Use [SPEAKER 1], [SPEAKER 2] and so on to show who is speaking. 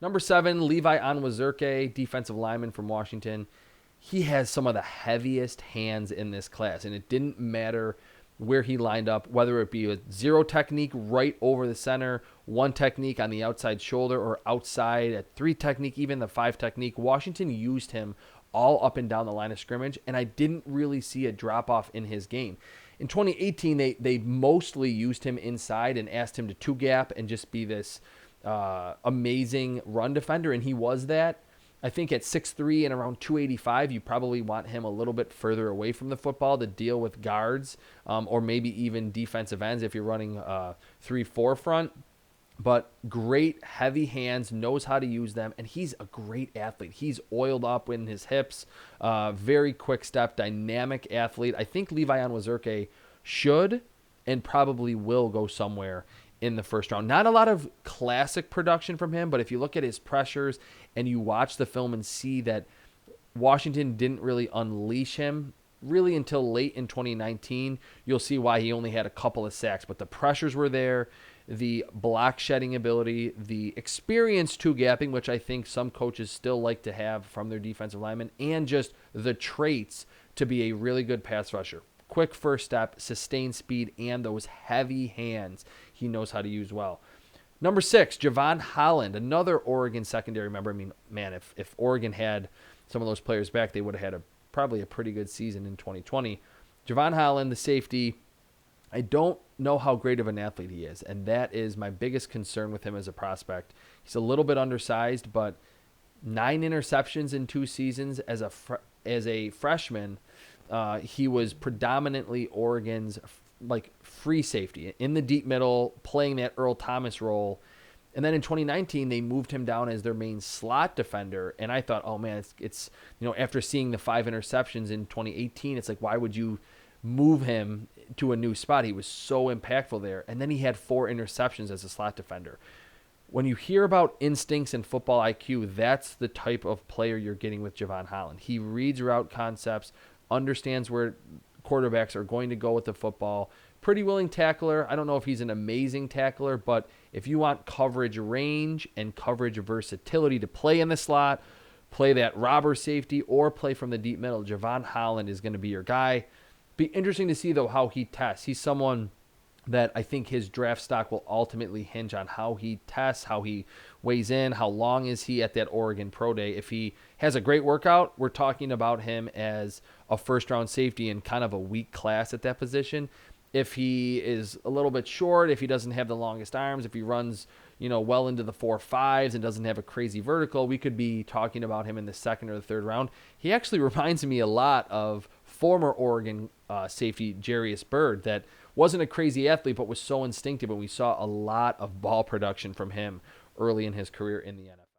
[SPEAKER 1] Number 7, Levi Onwuzurike, defensive lineman from Washington. He has some of the heaviest hands in this class, and it didn't matter where he lined up, whether it be a 0 technique right over the center, 1 technique on the outside shoulder, or outside at 3 technique, even the 5 technique. Washington used him all up and down the line of scrimmage, and I didn't really see a drop-off in his game. In 2018, they mostly used him inside and asked him to two-gap and just be this amazing run defender, and he was that. I think at 6'3" and around 285, you probably want him a little bit further away from the football to deal with guards or maybe even defensive ends if you're running 3-4 front. But great heavy hands, knows how to use them, and he's a great athlete. He's oiled up in his hips, very quick step, dynamic athlete. I think Levi Onwuzurike should and probably will go somewhere in the first round. Not a lot of classic production from him, but if you look at his pressures and you watch the film and see that Washington didn't really unleash him really until late in 2019, you'll see why he only had a couple of sacks. But the pressures were there, the block shedding ability, the experience two-gapping, which I think some coaches still like to have from their defensive linemen, and just the traits to be a really good pass rusher. Quick first step, sustained speed, and those heavy hands he knows how to use well. Number 6, Jevon Holland, another Oregon secondary member. I mean, man, if Oregon had some of those players back, they would have had probably a pretty good season in 2020. Jevon Holland, the safety, I don't know how great of an athlete he is, and that is my biggest concern with him as a prospect. He's a little bit undersized, but 9 interceptions in 2 seasons as a freshman. He was predominantly Oregon's free safety in the deep middle, playing that Earl Thomas role. And then in 2019, they moved him down as their main slot defender. And I thought, oh man, it's after seeing the 5 interceptions in 2018, it's like, why would you move him to a new spot? He was so impactful there. And then he had 4 interceptions as a slot defender. When you hear about instincts and football IQ, that's the type of player you're getting with Jevon Holland. He reads route concepts, understands where quarterbacks are going to go with the football. Pretty willing tackler. I don't know if he's an amazing tackler, but if you want coverage range and coverage versatility to play in the slot, play that robber safety, or play from the deep middle, Jevon Holland is going to be your guy. Be interesting to see, though, how he tests. He's someone that I think his draft stock will ultimately hinge on how he tests, how he weighs in, how long is he at that Oregon Pro Day. If he has a great workout, we're talking about him as a first-round safety in kind of a weak class at that position. If he is a little bit short, if he doesn't have the longest arms, if he runs, well into the 4.5s and doesn't have a crazy vertical, we could be talking about him in the 2nd or the 3rd round. He actually reminds me a lot of former Oregon safety Jarius Byrd, that wasn't a crazy athlete but was so instinctive, and we saw a lot of ball production from him early in his career in the NFL.